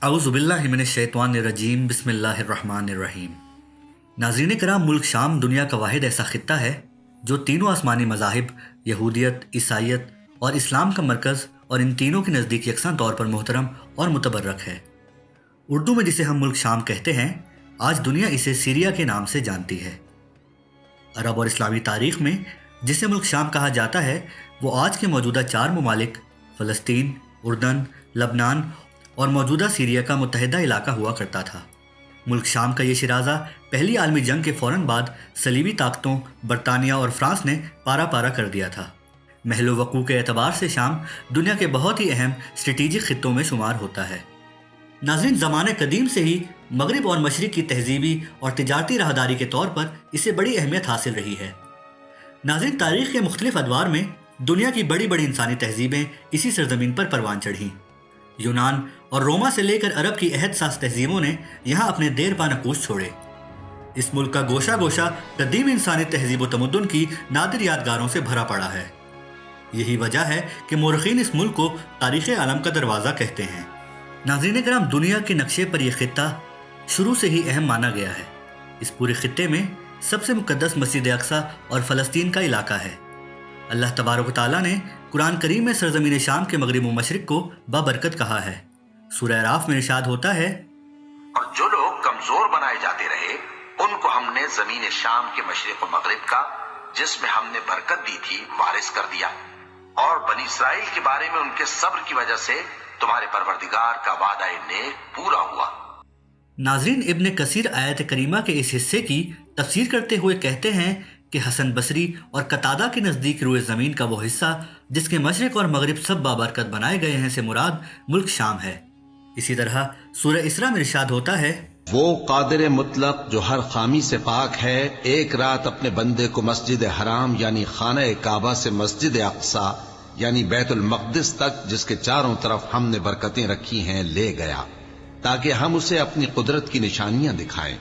اعوذ باللہ من الشیطان الرجیم بسم اللہ الرحمن الرحیم۔ ناظرین کرام، ملک شام دنیا کا واحد ایسا خطہ ہے جو تینوں آسمانی مذاہب یہودیت، عیسائیت اور اسلام کا مرکز اور ان تینوں کے نزدیک یکساں طور پر محترم اور متبرک ہے۔ اردو میں جسے ہم ملک شام کہتے ہیں، آج دنیا اسے سیریا کے نام سے جانتی ہے۔ عرب اور اسلامی تاریخ میں جسے ملک شام کہا جاتا ہے وہ آج کے موجودہ 4 ممالک فلسطین، اردن، لبنان اور موجودہ سیریا کا متحدہ علاقہ ہوا کرتا تھا۔ ملک شام کا یہ شرازہ پہلی عالمی جنگ کے فوراً بعد صلیبی طاقتوں برطانیہ اور فرانس نے پارا پارا کر دیا تھا۔ محل و وقوع کے اعتبار سے شام دنیا کے بہت ہی اہم اسٹریٹجک خطوں میں شمار ہوتا ہے۔ ناظرین، زمانے قدیم سے ہی مغرب اور مشرق کی تہذیبی اور تجارتی راہداری کے طور پر اسے بڑی اہمیت حاصل رہی ہے۔ ناظرین، تاریخ کے مختلف ادوار میں دنیا کی بڑی بڑی انسانی تہذیبیں اسی سرزمین پر پروان چڑھیں۔ یونان اور روما سے لے کر عرب کی عہد ساز تہذیبوں نے یہاں اپنے دیر پا نقوش چھوڑے۔ اس ملک کا گوشہ گوشہ قدیم انسانی تہذیب و تمدن کی نادر یادگاروں سے بھرا پڑا ہے۔ یہی وجہ ہے کہ مورخین اس ملک کو تاریخ عالم کا دروازہ کہتے ہیں۔ ناظرین کرام، دنیا کے نقشے پر یہ خطہ شروع سے ہی اہم مانا گیا ہے۔ اس پورے خطے میں سب سے مقدس مسجد اقصیٰ اور فلسطین کا علاقہ ہے۔ اللہ تبارک و تعالیٰ نے قرآن کریم میں سرزمین شام کے مغرب و مشرق کو بابرکت کہا ہے۔ سورہ اعراف میں ارشاد ہوتا ہے، اور جو لوگ کمزور بنائے جاتے رہے ان کو ہم نے زمین شام کے مشرق و مغرب کا، جس میں ہم نے برکت دی تھی، وارث کر دیا، اور بنی اسرائیل کے بارے میں ان کے صبر کی وجہ سے تمہارے پروردگار کا وعدہ نیک پورا ہوا۔ ناظرین، ابن کثیر آیت کریمہ کے اس حصے کی تفسیر کرتے ہوئے کہتے ہیں کہ حسن بصری اور قتادہ کے نزدیک روئے زمین کا وہ حصہ جس کے مشرق اور مغرب سب بابرکت بنائے گئے ہیں سے مراد ملک شام ہے۔ اسی طرح سورہ اسراء میں ارشاد ہوتا ہے، وہ قادر مطلق جو ہر خامی سے پاک ہے، ایک رات اپنے بندے کو مسجد حرام یعنی خانہ کعبہ سے مسجد اقصیٰ یعنی بیت المقدس تک، جس کے چاروں طرف ہم نے برکتیں رکھی ہیں، لے گیا تاکہ ہم اسے اپنی قدرت کی نشانیاں دکھائیں۔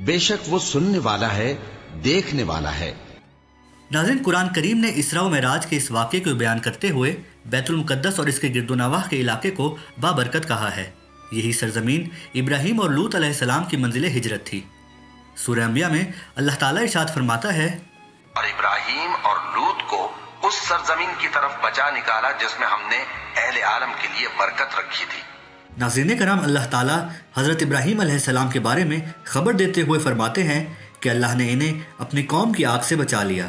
بے شک وہ سننے والا ہے، دیکھنے والا ہے۔ ناظرین، قرآن کریم نے اسراء و معراج کے اس واقعے کو بیان کرتے ہوئے بیت المقدس اور اس کے گرد و نواح کے علاقے کو بابرکت کہا ہے۔ یہی سرزمین ابراہیم اور لوط علیہ السلام کی منزل ہجرت تھی۔ سورہ انبیاء میں اللہ تعالیٰ ارشاد فرماتا ہے، اور ابراہیم اور لوط کو اس سرزمین کی طرف بچا نکالا جس میں ہم نے اہل عالم کے لیے برکت رکھی تھی۔ ناظرین کرام، اللہ تعالیٰ حضرت ابراہیم علیہ السلام کے بارے میں خبر دیتے ہوئے فرماتے ہیں کہ اللہ نے انہیں اپنی قوم کی آگ سے بچا لیا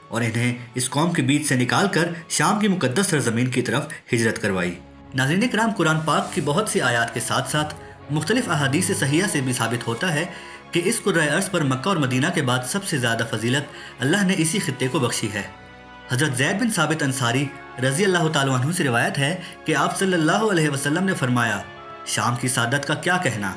اور انہیں اس قوم کے بیچ سے نکال کر شام کی مقدس سرزمین کی طرف ہجرت کروائی۔ ناظرین کرام، قرآن پاک کی بہت سی آیات کے ساتھ ساتھ مختلف احادیث صحیحہ سے بھی ثابت ہوتا ہے کہ اس قرۂ ارض پر مکہ اور مدینہ کے بعد سب سے زیادہ فضیلت اللہ نے اسی خطے کو بخشی ہے۔ حضرت زید بن ثابت انصاری رضی اللہ تعالیٰ عنہ سے روایت ہے کہ آپ صلی اللہ علیہ وسلم نے فرمایا، شام کی سعادت کا کیا کہنا؟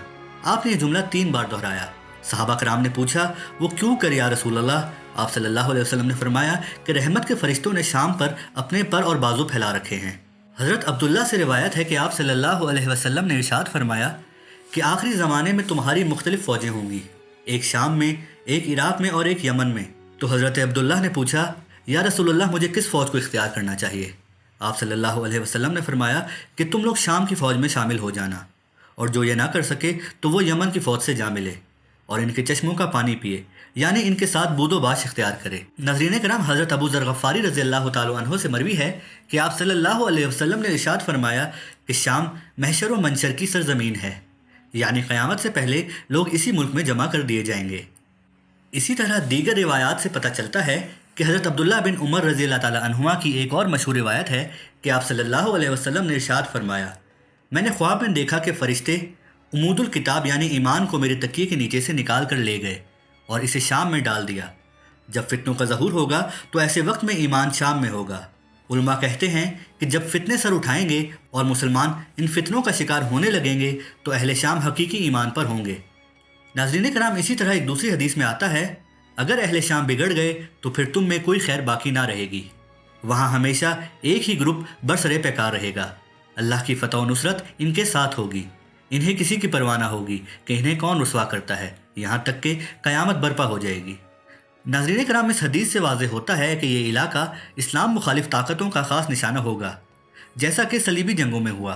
آپ نے یہ جملہ 3 بار دہرایا۔ صحابہ کرام نے پوچھا، وہ کیوں کر یا رسول اللہ؟ آپ صلی اللہ علیہ وسلم نے فرمایا کہ رحمت کے فرشتوں نے شام پر اپنے پر اور بازو پھیلا رکھے ہیں۔ حضرت عبداللہ سے روایت ہے کہ آپ صلی اللہ علیہ وسلم نے ارشاد فرمایا کہ آخری زمانے میں تمہاری مختلف فوجیں ہوں گی، ایک شام میں، ایک عراق میں اور ایک یمن میں۔ تو حضرت عبداللہ نے پوچھا، یا رسول اللہ، مجھے کس فوج کو اختیار کرنا چاہیے؟ آپ صلی اللہ علیہ وسلم نے فرمایا کہ تم لوگ شام کی فوج میں شامل ہو جانا، اور جو یہ نہ کر سکے تو وہ یمن کی فوج سے جا ملے اور ان کے چشموں کا پانی پیے، یعنی ان کے ساتھ بود و باش اختیار کرے۔ ناظرین کرام، حضرت ابو ذر غفاری رضی اللہ تعالیٰ عنہ سے مروی ہے کہ آپ صلی اللہ علیہ وسلم نے ارشاد فرمایا کہ شام محشر و منشر کی سرزمین ہے، یعنی قیامت سے پہلے لوگ اسی ملک میں جمع کر دیے جائیں گے۔ اسی طرح دیگر روایات سے پتہ چلتا ہے کہ حضرت عبداللہ بن عمر رضی اللہ تعالیٰ عنہما کی ایک اور مشہور روایت ہے کہ آپ صلی اللہ علیہ وسلم نے ارشاد فرمایا، میں نے خواب میں دیکھا کہ فرشتے عمود الکتاب یعنی ایمان کو میرے تکیے کے نیچے سے نکال کر لے گئے اور اسے شام میں ڈال دیا۔ جب فتنوں کا ظہور ہوگا تو ایسے وقت میں ایمان شام میں ہوگا۔ علماء کہتے ہیں کہ جب فتنے سر اٹھائیں گے اور مسلمان ان فتنوں کا شکار ہونے لگیں گے تو اہل شام حقیقی ایمان پر ہوں گے۔ ناظرین کرام، اسی طرح ایک دوسری حدیث میں آتا ہے، اگر اہل شام بگڑ گئے تو پھر تم میں کوئی خیر باقی نہ رہے گی، وہاں ہمیشہ ایک ہی گروپ برسرے پیکار رہے گا، اللہ کی فتح و نصرت ان کے ساتھ ہوگی، انہیں کسی کی پرواہ نہ ہوگی کہ انہیں کون رسوا کرتا ہے، یہاں تک کہ قیامت برپا ہو جائے گی۔ ناظرین کرام، اس حدیث سے واضح ہوتا ہے کہ یہ علاقہ اسلام مخالف طاقتوں کا خاص نشانہ ہوگا، جیسا کہ صلیبی جنگوں میں ہوا۔